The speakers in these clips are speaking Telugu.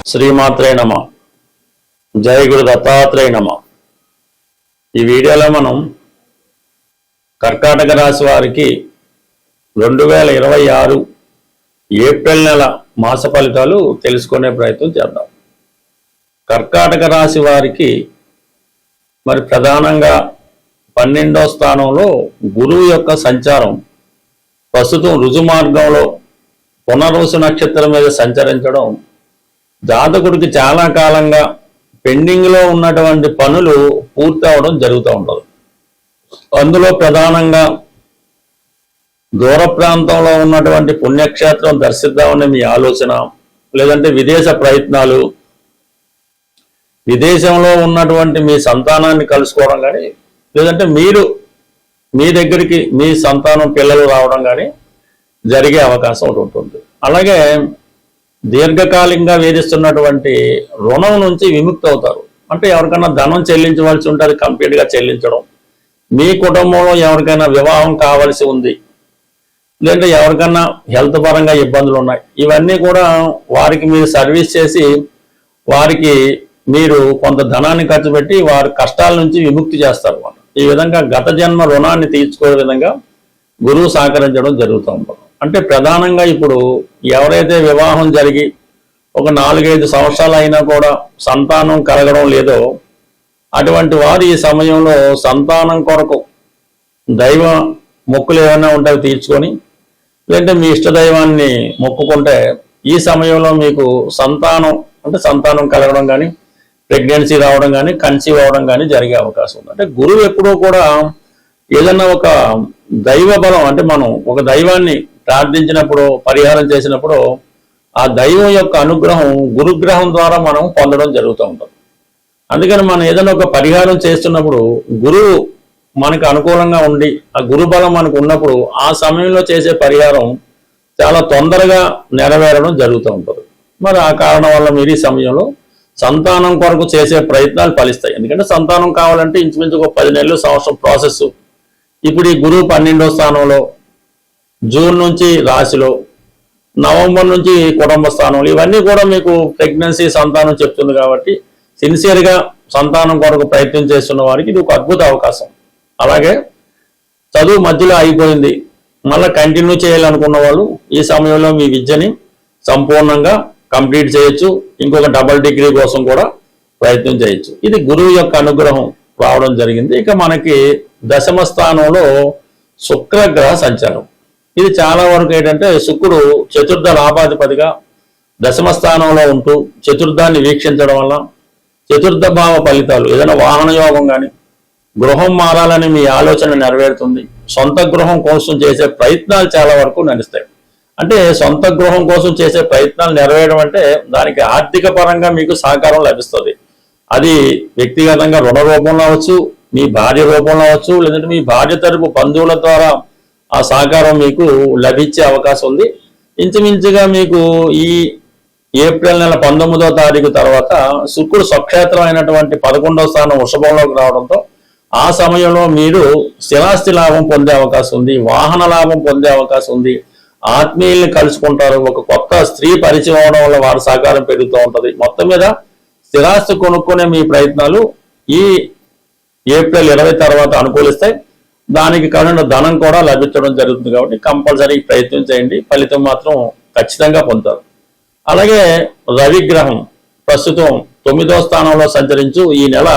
శ్రీమాత్రే నమ. జయ గురు దత్తాత్రేయ నమ. ఈ వీడియోలో మనం కర్కాటక రాశి వారికి 2026 ఏప్రిల్ నెల మాస ఫలితాలు తెలుసుకునే ప్రయత్నం చేద్దాం. కర్కాటక రాశి వారికి మరి ప్రధానంగా 12వ స్థానంలో గురువు యొక్క సంచారం ప్రస్తుతం రుజు మార్గంలో పునర్వసు నక్షత్రం మీద సంచరించడం జాతకుడికి చాలా కాలంగా పెండింగ్లో ఉన్నటువంటి పనులు పూర్తి అవడం జరుగుతూ ఉంటుంది. అందులో ప్రధానంగా దూర ప్రాంతంలో ఉన్నటువంటి పుణ్యక్షేత్రం దర్శిద్దామని మీ ఆలోచన, లేదంటే విదేశ ప్రయత్నాలు, విదేశంలో ఉన్నటువంటి మీ సంతానాన్ని కలుసుకోవడం కానీ, లేదంటే మీరు మీ దగ్గరికి మీ సంతానం పిల్లలు రావడం కానీ జరిగే అవకాశం ఒకటి ఉంటుంది. అలాగే దీర్ఘకాలికంగా వేధిస్తున్నటువంటి రుణం నుంచి విముక్తి అవుతారు. అంటే ఎవరికైనా ధనం చెల్లించవలసి ఉంటే అది కంప్లీట్గా చెల్లించడం, మీ కుటుంబంలో ఎవరికైనా వివాహం కావాల్సి ఉంది, లేదంటే ఎవరికైనా హెల్త్ పరంగా ఇబ్బందులు ఉన్నాయి, ఇవన్నీ కూడా వారికి మీరు సర్వీస్ చేసి వారికి మీరు కొంత ధనాన్ని ఖర్చు పెట్టి వారి కష్టాల నుంచి విముక్తి చేస్తారు. ఈ విధంగా గత జన్మ రుణాన్ని తీర్చుకునే విధంగా గురువు సహకరించడం జరుగుతూ ఉంటుంది. అంటే ప్రధానంగా ఇప్పుడు ఎవరైతే వివాహం జరిగి ఒక 4-5 సంవత్సరాలు అయినా కూడా సంతానం కలగడం లేదో అటువంటి వారు ఈ సమయంలో సంతానం కొరకు దైవ మొక్కులు ఏమైనా ఉంటే తీర్చుకొని, లేదంటే మీ ఇష్టదైవాన్ని మొక్కుకుంటే ఈ సమయంలో మీకు సంతానం కలగడం కానీ, ప్రెగ్నెన్సీ రావడం కానీ, కన్సీవ్ అవ్వడం కానీ జరిగే అవకాశం ఉంది. అంటే గురువు ఎప్పుడూ కూడా ఏదన్నా ఒక దైవ బలం, అంటే మనం ఒక దైవాన్ని ప్రార్థించినప్పుడు, పరిహారం చేసినప్పుడు ఆ దైవం యొక్క అనుగ్రహం గురుగ్రహం ద్వారా మనం పొందడం జరుగుతూ ఉంటుంది. అందుకని మనం ఏదైనా ఒక పరిహారం చేస్తున్నప్పుడు గురువు మనకు అనుకూలంగా ఉండి ఆ గురుబలం మనకు ఉన్నప్పుడు ఆ సమయంలో చేసే పరిహారం చాలా తొందరగా నెరవేరడం జరుగుతూ ఉంటుంది. మరి ఆ కారణం వల్ల మీరు ఈ సమయంలో సంతానం కొరకు చేసే ప్రయత్నాలు ఫలిస్తాయి. ఎందుకంటే సంతానం కావాలంటే ఇంచుమించు ఒక 10 నెలలు, సంవత్సరం ప్రాసెస్. ఇప్పుడు ఈ గురువు 12వ స్థానంలో, జూన్ నుంచి రాశిలో, నవంబర్ నుంచి కుటుంబ స్థానంలో, ఇవన్నీ కూడా మీకు ప్రెగ్నెన్సీ సంతానం చెప్తుంది. కాబట్టి సిన్సియర్గా సంతానం కొరకు ప్రయత్నం చేస్తున్న వారికి ఇది ఒక అద్భుత అవకాశం. అలాగే చదువు మధ్యలో అయిపోయింది, మళ్ళీ కంటిన్యూ చేయాలనుకున్న వాళ్ళు ఈ సమయంలో మీ విద్యని సంపూర్ణంగా కంప్లీట్ చేయొచ్చు. ఇంకొక డబుల్ డిగ్రీ కోసం కూడా ప్రయత్నం చేయొచ్చు. ఇది గురువు యొక్క అనుగ్రహం రావడం జరిగింది. ఇక మనకి 10వ స్థానంలో శుక్రగ్రహ సంచారం. ఇది చాలా వరకు ఏంటంటే శుక్రుడు చతుర్థ లాభాధిపతిగా 10వ స్థానంలో ఉంటూ చతుర్థాన్ని వీక్షించడం వల్ల చతుర్థ భావ ఫలితాలు, ఏదైనా వాహన యోగం కానీ, గృహం మారాలని మీ ఆలోచన నెరవేరుతుంది. సొంత గృహం కోసం చేసే ప్రయత్నాలు చాలా వరకు నడుస్తాయి. అంటే సొంత గృహం కోసం చేసే ప్రయత్నాలు నెరవేరడం అంటే దానికి ఆర్థిక పరంగా మీకు సహకారం లభిస్తుంది. అది వ్యక్తిగతంగా రుణ రూపంలో అవచ్చు, మీ భార్య రూపంలో అవచ్చు, లేదంటే మీ భార్య తరపు బంధువుల ద్వారా ఆ సహకారం మీకు లభించే అవకాశం ఉంది. ఇంచుమించుగా మీకు ఈ ఏప్రిల్ నెల 19వ తారీఖు తర్వాత శుక్రుడు స్వక్షేత్రం అయినటువంటి 11వ స్థానం వృషభంలోకి రావడంతో ఆ సమయంలో మీరు స్థిరాస్తి లాభం పొందే అవకాశం ఉంది, వాహన లాభం పొందే అవకాశం ఉంది, ఆత్మీయుల్ని కలుసుకుంటారు, ఒక కొత్త స్త్రీ పరిచయం అవడం వల్ల వారి సహకారం పెరుగుతూ ఉంటుంది. మొత్తం మీద స్థిరాస్తి కొనుక్కునే మీ ప్రయత్నాలు ఈ ఏప్రిల్ 20 తర్వాత అనుకూలిస్తాయి. దానికి కారణం ధనం కూడా లభించడం జరుగుతుంది. కాబట్టి కంపల్సరీ ప్రయత్నం చేయండి, ఫలితం మాత్రం ఖచ్చితంగా పొందుతారు. అలాగే రవిగ్రహం ప్రస్తుతం 9వ స్థానంలో సంచరించు ఈ నెల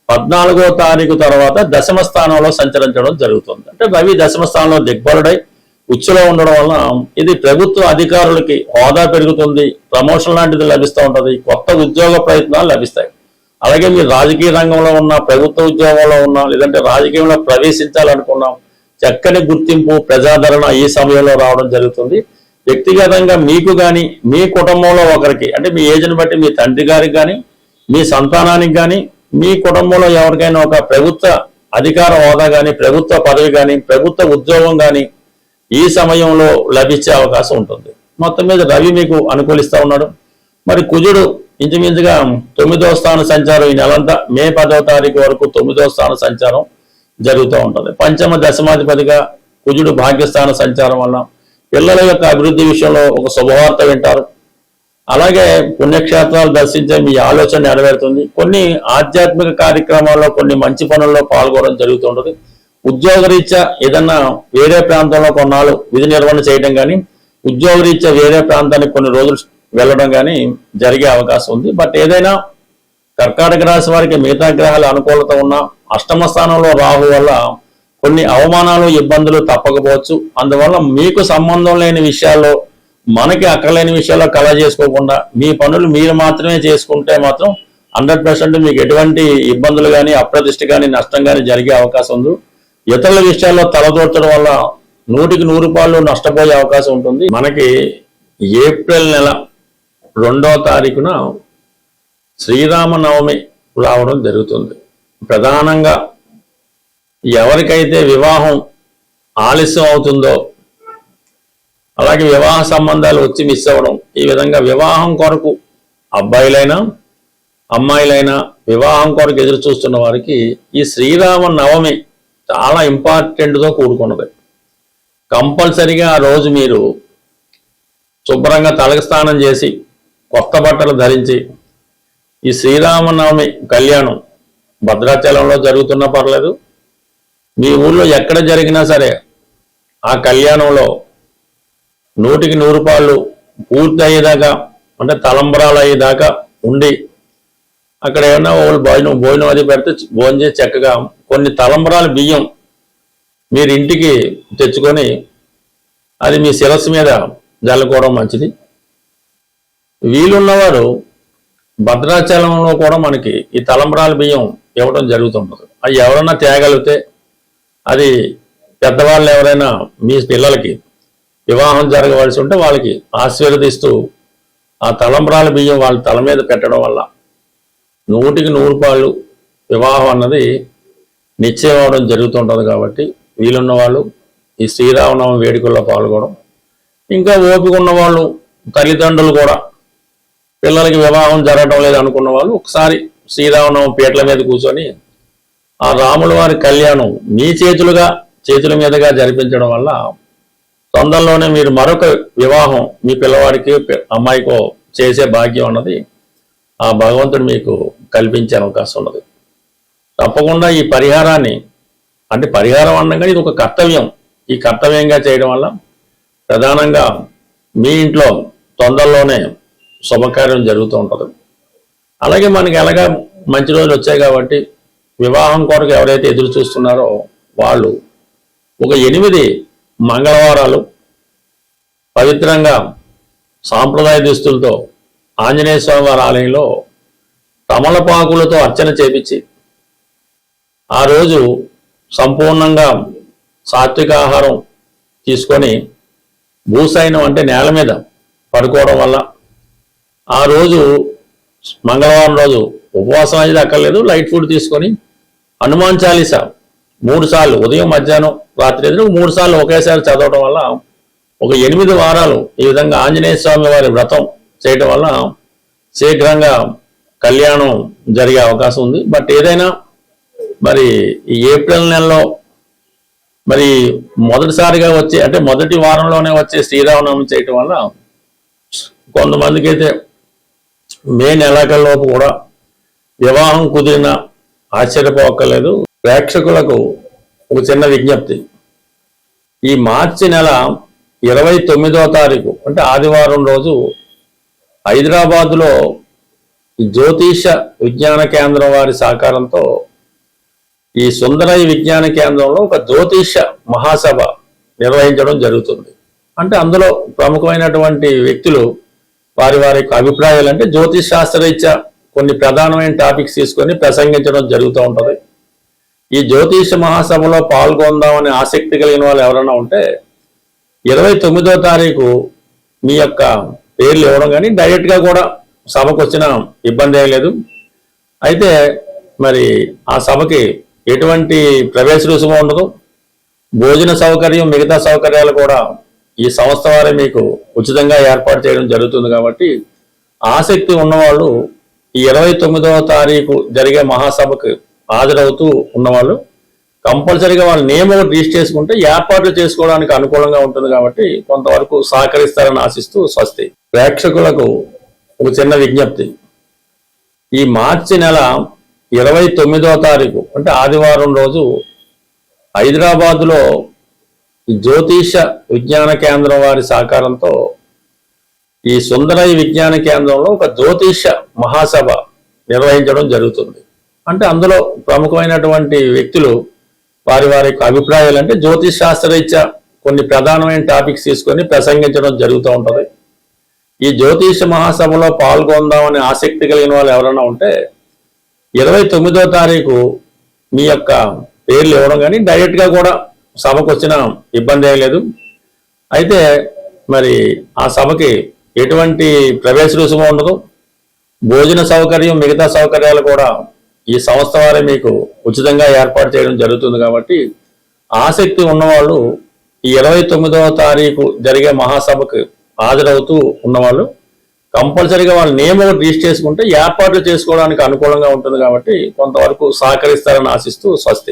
14వ తారీఖు తర్వాత 10వ స్థానంలో సంచరించడం జరుగుతుంది. అంటే రవి 10వ స్థానంలో దిగ్బలుడై ఉచ్చులో ఉండడం వల్ల ఇది ప్రభుత్వ అధికారులకి హోదా పెరుగుతుంది, ప్రమోషన్ లాంటిది లభిస్తూ ఉంటుంది, కొత్త ఉద్యోగ ప్రయత్నాలు లభిస్తాయి. అలాగే మీరు రాజకీయ రంగంలో ఉన్న, ప్రభుత్వ ఉద్యోగంలో ఉన్నా, లేదంటే రాజకీయంలో ప్రవేశించాలనుకున్నాం, చక్కని గుర్తింపు, ప్రజాదరణ ఈ సమయంలో రావడం జరుగుతుంది. వ్యక్తిగతంగా మీకు కానీ, మీ కుటుంబంలో ఒకరికి, అంటే మీ ఏజ్ని బట్టి మీ తండ్రి గారికి కానీ, మీ సంతానానికి కానీ, మీ కుటుంబంలో ఎవరికైనా ఒక ప్రభుత్వ అధికార హోదా కానీ, ప్రభుత్వ పదవి కానీ, ప్రభుత్వ ఉద్యోగం కానీ ఈ సమయంలో లభించే అవకాశం ఉంటుంది. మొత్తం మీద రవి మీకు అనుకూలిస్తూ ఉన్నాడు. మరి కుజుడు ఇంచుమించుగా 9వ స్థాన సంచారం ఈ నెలంతా మే 10వ తారీఖు వరకు 9వ స్థాన సంచారం జరుగుతూ ఉంటుంది. పంచమ దశమాధిపతిగా కుజుడు భాగ్యస్థాన సంచారం వల్ల పిల్లల యొక్క అభివృద్ధి విషయంలో ఒక శుభవార్త వింటారు. అలాగే పుణ్యక్షేత్రాలు దర్శించే మీ ఆలోచన నెరవేరుతుంది. కొన్ని ఆధ్యాత్మిక కార్యక్రమాల్లో కొన్ని మంచి పనుల్లో పాల్గొనడం జరుగుతుంటుంది. ఉద్యోగరీత్యా ఏదన్నా వేరే ప్రాంతంలో కొన్నాళ్ళు విధి నిర్వహణ చేయడం కానీ, ఉద్యోగరీత్యా వేరే ప్రాంతానికి కొన్ని రోజులు వెళ్ళడం కానీ జరిగే అవకాశం ఉంది. బట్ ఏదైనా కర్కాటక రాశి వారికి మిగతా గ్రహాల అనుకూలత ఉన్న అష్టమ స్థానంలో రాహు వల్ల కొన్ని అవమానాలు ఇబ్బందులు తప్పకపోవచ్చు. అందువల్ల మీకు సంబంధం లేని విషయాల్లో, మనకి అక్కర్లేని విషయాల్లో కళ చేసుకోకుండా మీ పనులు మీరు మాత్రమే చేసుకుంటే మాత్రం 100% మీకు ఎటువంటి ఇబ్బందులు కానీ, అప్రతిష్ట కానీ, నష్టం కానీ జరిగే అవకాశం ఉంది. ఇతరుల విషయాల్లో తలదూర్చడం వల్ల 100% నష్టపోయే అవకాశం ఉంటుంది. మనకి ఏప్రిల్ నెల 2వ తారీఖున శ్రీరామనవమి రావడం జరుగుతుంది. ప్రధానంగా ఎవరికైతే వివాహం ఆలస్యం అవుతుందో, అలాగే వివాహ సంబంధాలు వచ్చి మిస్ అవ్వడం, ఈ విధంగా వివాహం కొరకు అబ్బాయిలైనా అమ్మాయిలైనా వివాహం కొరకు ఎదురు చూస్తున్న వారికి ఈ శ్రీరామ నవమి చాలా ఇంపార్టెంట్తో కూడుకున్నది. కంపల్సరిగా ఆ రోజు మీరు శుభ్రంగా తలకి స్నానం చేసి కొత్త బట్టలు ధరించి ఈ శ్రీరామనవమి కళ్యాణం భద్రాచలంలో జరుగుతున్నా పర్లేదు, మీ ఊళ్ళో ఎక్కడ జరిగినా సరే ఆ కళ్యాణంలో 100% పూర్తి అయ్యేదాకా, అంటే తలంబరాలు అయ్యేదాకా ఉండి అక్కడ ఏమన్నా వాళ్ళు భోజనం అది పెడితే భోజనం చేసి చక్కగా కొన్ని తలంబరాల బియ్యం మీరు ఇంటికి తెచ్చుకొని అది మీ శిరస్సు మీద జల్లుకోవడం మంచిది. వీలున్నవారు భద్రాచలంలో కూడా మనకి ఈ తలంబరాల బియ్యం ఇవ్వడం జరుగుతుంటుంది. అది ఎవరన్నా తేగలిగితే, అది పెద్దవాళ్ళు ఎవరైనా మీ పిల్లలకి వివాహం జరగవలసి ఉంటే వాళ్ళకి ఆశీర్వదిస్తూ ఆ తలంబరాల బియ్యం వాళ్ళ తల మీద పెట్టడం వల్ల 100% వివాహం అన్నది నిశ్చయం అవడం జరుగుతుంటుంది. కాబట్టి వీలున్న వాళ్ళు ఈ శ్రీరామనవమి వేడుకల్లో పాల్గొనడం, ఇంకా ఓపిక ఉన్న వాళ్ళు తల్లిదండ్రులు కూడా పిల్లలకి వివాహం జరగడం లేదు అనుకున్న వాళ్ళు ఒకసారి శ్రీరామనవమి పీటల మీద కూర్చొని ఆ రాముల వారి కళ్యాణం మీ చేతుల మీదుగా జరిపించడం వల్ల తొందరలోనే మీరు మరొక వివాహం మీ పిల్లవాడికి అమ్మాయికో చేసే భాగ్యం అన్నది ఆ భగవంతుడు మీకు కల్పించే అవకాశం ఉన్నది. తప్పకుండా ఈ పరిహారాన్ని, అంటే పరిహారం అనగా ఇది ఒక కర్తవ్యం, ఈ కర్తవ్యంగా చేయడం వల్ల ప్రధానంగా మీ ఇంట్లో తొందరలోనే శుభకార్యం జరుగుతూ ఉంటుంది. అలాగే మనకి ఎలాగా మంచి రోజులు వచ్చాయి కాబట్టి వివాహం కొరకు ఎవరైతే ఎదురు చూస్తున్నారో వాళ్ళు ఒక 8 మంగళవారాలు పవిత్రంగా సాంప్రదాయ దుస్తులతో ఆంజనేయ స్వామి వారి ఆలయంలో తమలపాకులతో అర్చన చేపించి ఆ రోజు సంపూర్ణంగా సాత్విక ఆహారం తీసుకొని భూసైనం అంటే నేల మీద పడుకోవడం వల్ల ఆ రోజు మంగళవారం రోజు ఉపవాసం అనేది అక్కర్లేదు, లైట్ ఫుడ్ తీసుకొని హనుమాన్ చాలీసా 3 సార్లు ఉదయం మధ్యాహ్నం రాత్రి ఎదురు 3 సార్లు ఒకేసారి చదవడం వల్ల ఒక 8 వారాలు ఈ విధంగా ఆంజనేయ స్వామి వారి వ్రతం చేయడం వల్ల శీఘ్రంగా కళ్యాణం జరిగే అవకాశం ఉంది. బట్ ఏదైనా మరి ఈ ఏప్రిల్ నెలలో మరి మొదటిసారిగా వచ్చే, అంటే మొదటి వారంలోనే వచ్చే శ్రీరామనవమి చేయటం వల్ల కొంతమందికి అయితే మే నెలలోపు కూడా వివాహం కుదిరిన ఆశ్చర్యపోక్కర్లేదు. ప్రేక్షకులకు ఒక చిన్న విజ్ఞప్తి, ఈ మార్చి నెల 29వ తారీఖు అంటే ఆదివారం రోజు హైదరాబాదులో జ్యోతిష విజ్ఞాన కేంద్రం వారి సహకారంతో ఈ సుందరయ్య విజ్ఞాన కేంద్రంలో ఒక జ్యోతిష మహాసభ నిర్వహించడం జరుగుతుంది. అంటే అందులో ప్రముఖమైనటువంటి వ్యక్తులు వారి అభిప్రాయాలు, అంటే జ్యోతిష్ శాస్త్రరీత్యా కొన్ని ప్రధానమైన టాపిక్స్ తీసుకొని ప్రసంగించడం జరుగుతూ ఉంటుంది. ఈ జ్యోతిష మహాసభలో పాల్గొందామని ఆసక్తి కలిగిన వాళ్ళు ఎవరైనా ఉంటే 29వ తారీఖు మీ యొక్క పేర్లు ఇవ్వడం, కానీ డైరెక్ట్గా కూడా సభకు వచ్చిన ఇబ్బంది ఏం లేదు. అయితే మరి ఆ సభకి ఎటువంటి ప్రవేశ రుసుము ఉండదు, భోజన సౌకర్యం మిగతా సౌకర్యాలు కూడా ఈ సంస్థ వారే మీకు ఉచితంగా ఏర్పాటు చేయడం జరుగుతుంది. కాబట్టి ఆసక్తి ఉన్నవాళ్ళు ఈ 29వ తారీఖు జరిగే మహాసభకు హాజరవుతూ ఉన్నవాళ్ళు కంపల్సరీగా వాళ్ళ నేమ్ ఒకటి రిజిస్టర్ చేసుకుంటే ఏర్పాట్లు చేసుకోవడానికి అనుకూలంగా ఉంటుంది. కాబట్టి కొంతవరకు సహకరిస్తారని ఆశిస్తూ స్వస్తి. ప్రేక్షకులకు ఒక చిన్న విజ్ఞప్తి. ఈ మార్చి నెల 29వ తారీఖు అంటే ఆదివారం రోజు హైదరాబాదులో జ్యోతిష విజ్ఞాన కేంద్రం వారి సహకారంతో ఈ సుందరయ్య విజ్ఞాన కేంద్రంలో ఒక జ్యోతిష మహాసభ నిర్వహించడం జరుగుతుంది. అంటే అందులో ప్రముఖమైనటువంటి వ్యక్తులు వారి వారి అభిప్రాయాలు అంటే జ్యోతిష్ శాస్త్రరీత్యా కొన్ని ప్రధానమైన టాపిక్స్ తీసుకొని ప్రసంగించడం జరుగుతూ ఉంటుంది. ఈ జ్యోతిష మహాసభలో పాల్గొందామని ఆసక్తి కలిగిన వాళ్ళు ఎవరైనా ఉంటే 29వ తారీఖు మీ యొక్క పేర్లు ఇవ్వడం కానీ డైరెక్ట్గా కూడా సభకు వచ్చిన ఇబ్బంది ఏం లేదు. అయితే మరి ఆ సభకి ఎటువంటి ప్రవేశ రుసుము ఉండదు. భోజన సౌకర్యం మిగతా సౌకర్యాలు కూడా ఈ సంస్థ వారే మీకు ఉచితంగా ఏర్పాటు చేయడం జరుగుతుంది. కాబట్టి ఆసక్తి ఉన్నవాళ్ళు ఈ 29వ తారీఖు జరిగే మహాసభకు హాజరవుతూ ఉన్నవాళ్ళు కంపల్సరీగా వాళ్ళ నేమ్ ఒకటి రిజిస్టర్ చేసుకుంటే ఏర్పాట్లు చేసుకోవడానికి అనుకూలంగా ఉంటుంది. కాబట్టి కొంతవరకు సహకరిస్తారని ఆశిస్తూ స్వస్తి.